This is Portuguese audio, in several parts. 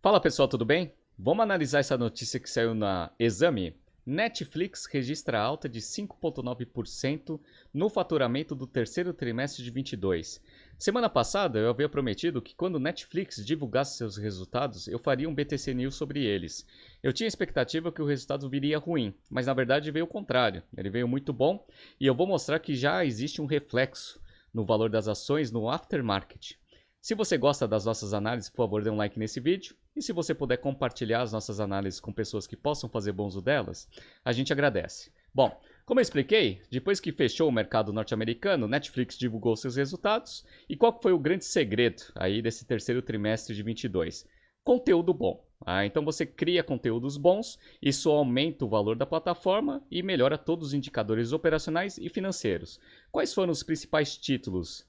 Fala pessoal, tudo bem? Vamos analisar essa notícia que saiu na Exame. Netflix registra alta de 5,9% no faturamento do terceiro trimestre de 22. Semana passada eu havia prometido que quando Netflix divulgasse seus resultados, eu faria um BTC News sobre eles. Eu tinha expectativa que o resultado viria ruim, mas na verdade veio o contrário. Ele veio muito bom e eu vou mostrar que já existe um reflexo no valor das ações no aftermarket. Se você gosta das nossas análises, por favor, dê um like nesse vídeo. E se você puder compartilhar as nossas análises com pessoas que possam fazer bom uso delas, a gente agradece. Bom, como eu expliquei, depois que fechou o mercado norte-americano, Netflix divulgou seus resultados. E qual foi o grande segredo aí desse terceiro trimestre de 22? Conteúdo bom. Então você cria conteúdos bons, isso aumenta o valor da plataforma e melhora todos os indicadores operacionais e financeiros. Quais foram os principais títulos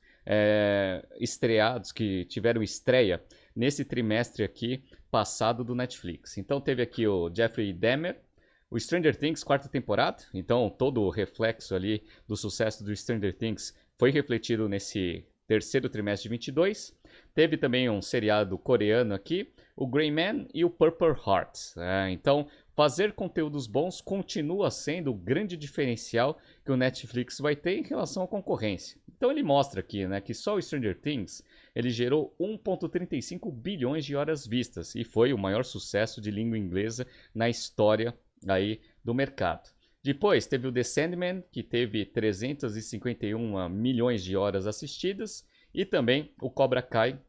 estreados, que tiveram estreia nesse trimestre aqui passado do Netflix? Então teve aqui o Jeffrey Dahmer, o Stranger Things quarta temporada, então todo o reflexo ali do sucesso do Stranger Things foi refletido nesse terceiro trimestre de 22. Teve também um seriado coreano aqui, o Gray Man e o Purple Heart. Então fazer conteúdos bons continua sendo o grande diferencial que o Netflix vai ter em relação à concorrência. Então ele mostra aqui, que só o Stranger Things ele gerou 1,35 bilhões de horas vistas e foi o maior sucesso de língua inglesa na história aí do mercado. Depois teve o The Sandman, que teve 351 milhões de horas assistidas, e também o Cobra Kai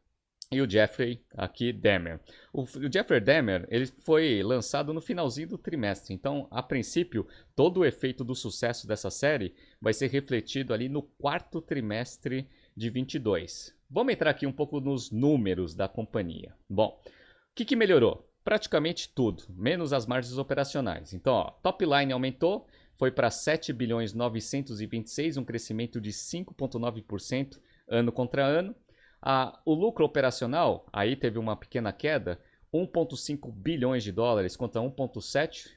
e o Jeffrey aqui Dahmer. O Jeffrey Dahmer ele foi lançado no finalzinho do trimestre, então a princípio todo o efeito do sucesso dessa série vai ser refletido ali no quarto trimestre de 22. Vamos entrar aqui um pouco nos números da companhia. Bom, o que melhorou? Praticamente tudo, menos as margens operacionais. Então, top line aumentou, foi para 7 bilhões 926, um crescimento de 5,9% ano contra ano. O lucro operacional, aí teve uma pequena queda, 1,5 bilhões de dólares contra 1,7,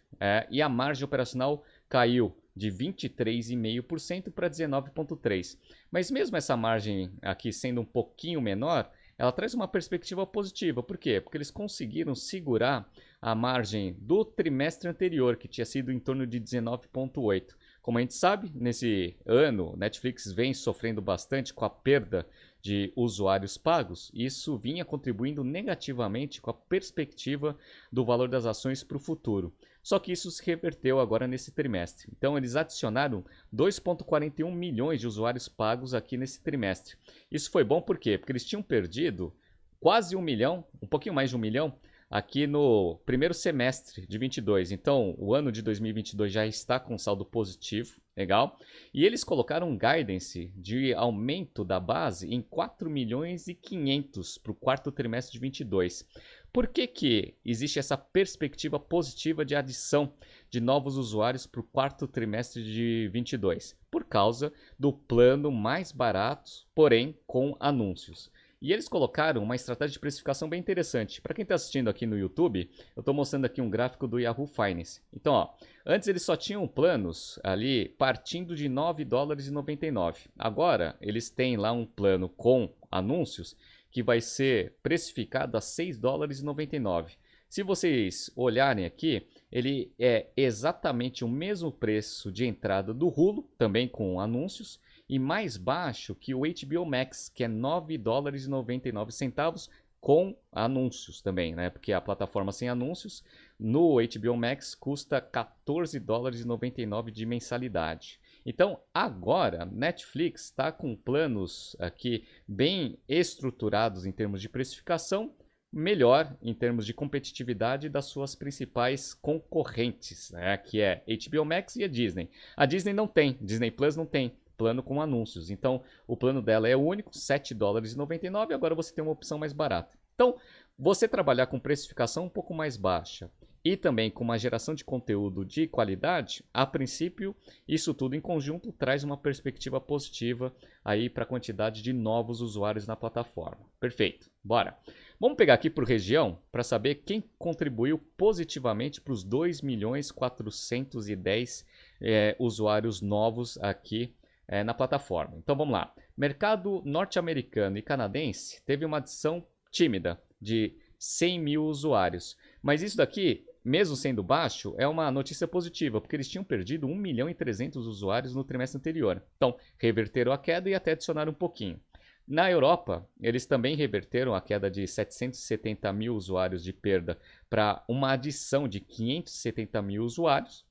e a margem operacional caiu de 23,5% para 19,3%. Mas mesmo essa margem aqui sendo um pouquinho menor, ela traz uma perspectiva positiva. Por quê? Porque eles conseguiram segurar a margem do trimestre anterior, que tinha sido em torno de 19,8%. Como a gente sabe, nesse ano, Netflix vem sofrendo bastante com a perda de usuários pagos. E isso vinha contribuindo negativamente com a perspectiva do valor das ações para o futuro. Só que isso se reverteu agora nesse trimestre. Então eles adicionaram 2,41 milhões de usuários pagos aqui nesse trimestre. Isso foi bom por quê? Porque eles tinham perdido quase 1 milhão, um pouquinho mais de 1 milhão, aqui no primeiro semestre de 22. Então o ano de 2022 já está com saldo positivo, legal. E eles colocaram um guidance de aumento da base em 4 milhões e 500 para o quarto trimestre de 22. Por que existe essa perspectiva positiva de adição de novos usuários para o quarto trimestre de 22? Por causa do plano mais barato, porém com anúncios. E eles colocaram uma estratégia de precificação bem interessante. Para quem está assistindo aqui no YouTube, eu estou mostrando aqui um gráfico do Yahoo Finance. Então, antes eles só tinham planos ali partindo de 9 dólares e 99. Agora, eles têm lá um plano com anúncios que vai ser precificado a 6 dólares e 99. Se vocês olharem aqui, ele é exatamente o mesmo preço de entrada do Hulu, também com anúncios, e mais baixo que o HBO Max, que é 9 dólares e 99 centavos com anúncios também, porque a plataforma sem anúncios no HBO Max custa 14 dólares e 99 de mensalidade. Então agora Netflix está com planos aqui bem estruturados em termos de precificação, melhor em termos de competitividade das suas principais concorrentes, que é HBO Max e a Disney. A Disney não tem, Disney Plus não tem plano com anúncios. Então, o plano dela é único, 7 dólares e 99, agora você tem uma opção mais barata. Então, você trabalhar com precificação um pouco mais baixa e também com uma geração de conteúdo de qualidade, a princípio, isso tudo em conjunto traz uma perspectiva positiva aí para a quantidade de novos usuários na plataforma. Perfeito, bora! Vamos pegar aqui por região para saber quem contribuiu positivamente para os 2.410 usuários novos aqui na plataforma. Então vamos lá. Mercado norte-americano e canadense teve uma adição tímida de 100 mil usuários. Mas isso daqui, mesmo sendo baixo, é uma notícia positiva, porque eles tinham perdido 1 milhão e 300 usuários no trimestre anterior. Então, reverteram a queda e até adicionaram um pouquinho. Na Europa, eles também reverteram a queda de 770 mil usuários de perda para uma adição de 570 mil usuários.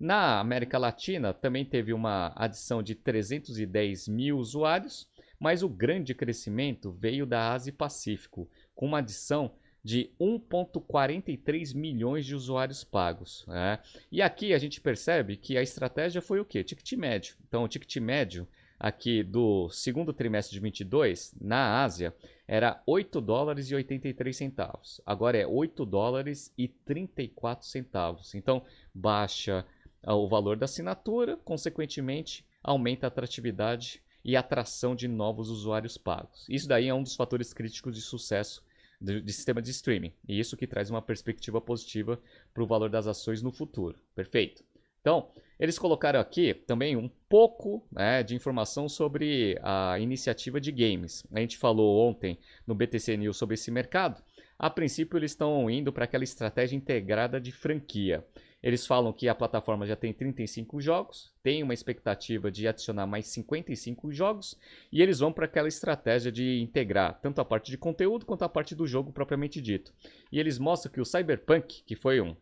Na América Latina, também teve uma adição de 310 mil usuários, mas o grande crescimento veio da Ásia e Pacífico, com uma adição de 1,43 milhões de usuários pagos. Né? E aqui a gente percebe que a estratégia foi o quê? Ticket médio. Então, o ticket médio aqui do segundo trimestre de 22, na Ásia, era 8 dólares e 83 centavos. Agora é 8 dólares e 34 centavos. Então, baixa o valor da assinatura, consequentemente, aumenta a atratividade e atração de novos usuários pagos. Isso daí é um dos fatores críticos de sucesso de sistema de streaming. E isso que traz uma perspectiva positiva para o valor das ações no futuro. Perfeito. Então, eles colocaram aqui também um pouco, né, de informação sobre a iniciativa de games. A gente falou ontem no BTC News sobre esse mercado. A princípio, eles estão indo para aquela estratégia integrada de franquia. Eles falam que a plataforma já tem 35 jogos, tem uma expectativa de adicionar mais 55 jogos, e eles vão para aquela estratégia de integrar tanto a parte de conteúdo quanto a parte do jogo propriamente dito. E eles mostram que o Cyberpunk, que foi um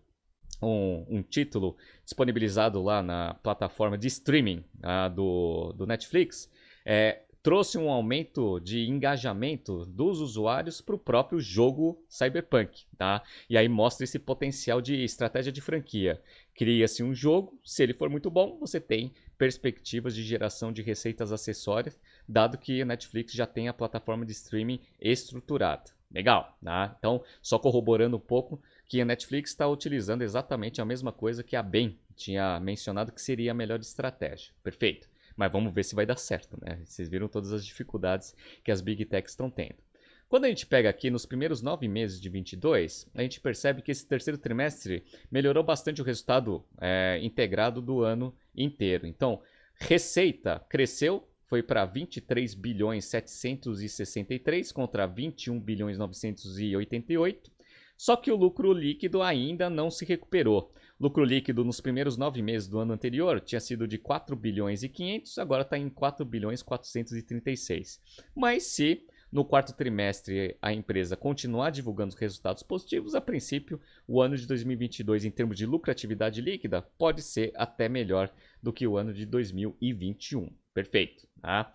título disponibilizado lá na plataforma de streaming do Netflix, trouxe um aumento de engajamento dos usuários para o próprio jogo Cyberpunk, tá? E aí mostra esse potencial de estratégia de franquia. Cria-se um jogo, se ele for muito bom, você tem perspectivas de geração de receitas acessórias, dado que a Netflix já tem a plataforma de streaming estruturada. Legal, tá? Então, só corroborando um pouco que a Netflix está utilizando exatamente a mesma coisa que a BEM tinha mencionado que seria a melhor estratégia. Perfeito. Mas vamos ver se vai dar certo, né? Vocês viram todas as dificuldades que as Big Techs estão tendo. Quando a gente pega aqui nos primeiros 9 meses de 22, a gente percebe que esse terceiro trimestre melhorou bastante o resultado integrado do ano inteiro. Então, receita cresceu, foi para 23 bilhões 763 contra 21 bilhões 988. Só que o lucro líquido ainda não se recuperou. Lucro líquido nos primeiros 9 meses do ano anterior tinha sido de 4 bilhões e 500, agora está em 4 bilhões 436. Mas se no quarto trimestre a empresa continuar divulgando resultados positivos, a princípio o ano de 2022 em termos de lucratividade líquida pode ser até melhor do que o ano de 2021. Perfeito, tá?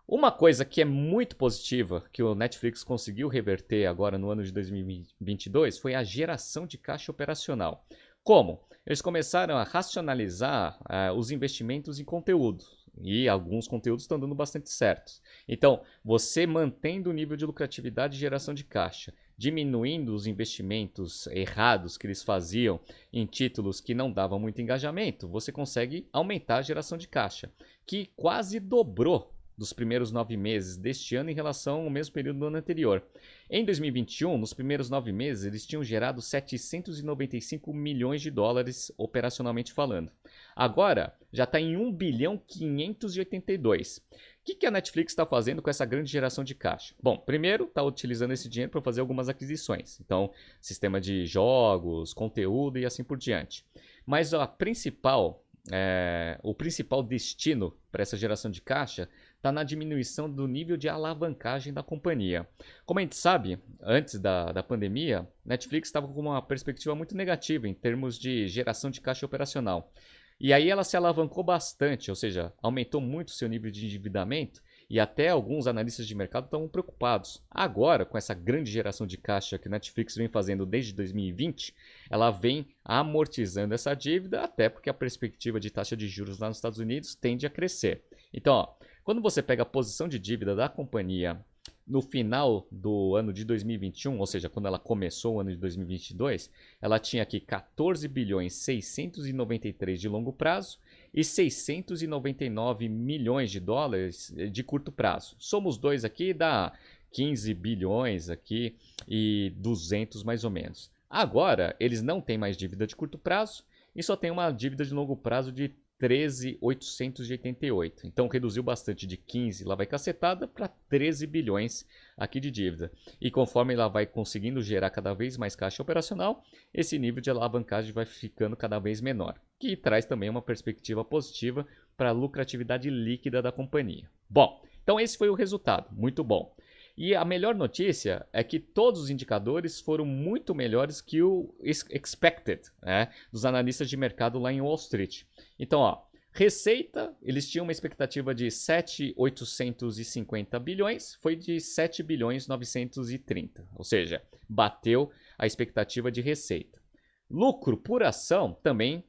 Uma coisa que é muito positiva que o Netflix conseguiu reverter agora no ano de 2022 foi a geração de caixa operacional. Como? Eles começaram a racionalizar os investimentos em conteúdo. E alguns conteúdos estão dando bastante certos. Então, você mantendo o nível de lucratividade e geração de caixa, diminuindo os investimentos errados que eles faziam em títulos que não davam muito engajamento, você consegue aumentar a geração de caixa, que quase dobrou dos primeiros 9 meses deste ano em relação ao mesmo período do ano anterior. Em 2021, nos primeiros 9 meses, eles tinham gerado 795 milhões de dólares operacionalmente falando. Agora, já está em 1 bilhão 582. O que a Netflix está fazendo com essa grande geração de caixa? Bom, primeiro, está utilizando esse dinheiro para fazer algumas aquisições. Então, sistema de jogos, conteúdo e assim por diante. Mas o principal destino para essa geração de caixa está na diminuição do nível de alavancagem da companhia. Como a gente sabe, antes da pandemia, Netflix estava com uma perspectiva muito negativa em termos de geração de caixa operacional. E aí ela se alavancou bastante, ou seja, aumentou muito seu nível de endividamento e até alguns analistas de mercado estavam preocupados. Agora, com essa grande geração de caixa que a Netflix vem fazendo desde 2020, ela vem amortizando essa dívida, até porque a perspectiva de taxa de juros lá nos Estados Unidos tende a crescer. Então, quando você pega a posição de dívida da companhia no final do ano de 2021, ou seja, quando ela começou o ano de 2022, ela tinha aqui 14 bilhões 693 de longo prazo e 699 milhões de dólares de curto prazo. Somos dois aqui, dá 15 bilhões aqui e 200 mais ou menos. Agora, eles não têm mais dívida de curto prazo e só tem uma dívida de longo prazo de 13.888. Então reduziu bastante de 15, lá vai cacetada, para 13 bilhões aqui de dívida. E conforme ela vai conseguindo gerar cada vez mais caixa operacional, esse nível de alavancagem vai ficando cada vez menor, que traz também uma perspectiva positiva para a lucratividade líquida da companhia. Bom, então esse foi o resultado, muito bom. E a melhor notícia é que todos os indicadores foram muito melhores que o expected, né, dos analistas de mercado lá em Wall Street. Então, ó, receita, eles tinham uma expectativa de 7.850 bilhões, foi de 7 bilhões 930, ou seja, bateu a expectativa de receita. Lucro por ação também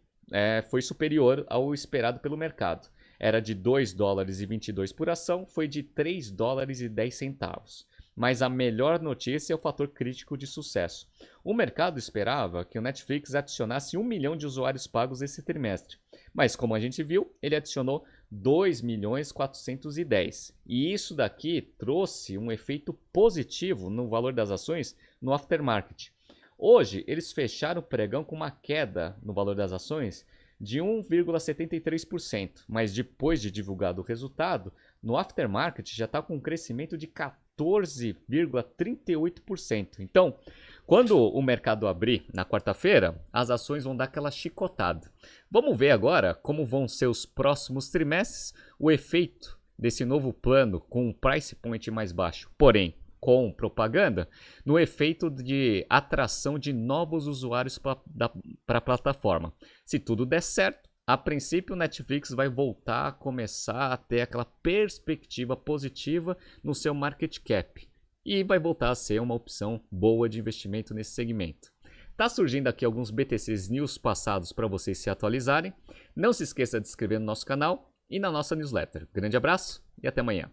foi superior ao esperado pelo mercado. Era de 2 dólares e 22 por ação, foi de 3 dólares e 10 centavos. Mas a melhor notícia é o fator crítico de sucesso. O mercado esperava que o Netflix adicionasse 1 milhão de usuários pagos esse trimestre. Mas como a gente viu, ele adicionou 2 milhões 410. E isso daqui trouxe um efeito positivo no valor das ações no aftermarket. Hoje, eles fecharam o pregão com uma queda no valor das ações de 1,73%, mas depois de divulgado o resultado, no aftermarket já está com um crescimento de 14,38%. Então, quando o mercado abrir na quarta-feira, as ações vão dar aquela chicotada. Vamos ver agora como vão ser os próximos trimestres, o efeito desse novo plano com um price point mais baixo, porém com propaganda, no efeito de atração de novos usuários para a plataforma. Se tudo der certo, a princípio o Netflix vai voltar a começar a ter aquela perspectiva positiva no seu market cap e vai voltar a ser uma opção boa de investimento nesse segmento. Tá surgindo aqui alguns BTCs News passados para vocês se atualizarem. Não se esqueça de se inscrever no nosso canal e na nossa newsletter. Grande abraço e até amanhã.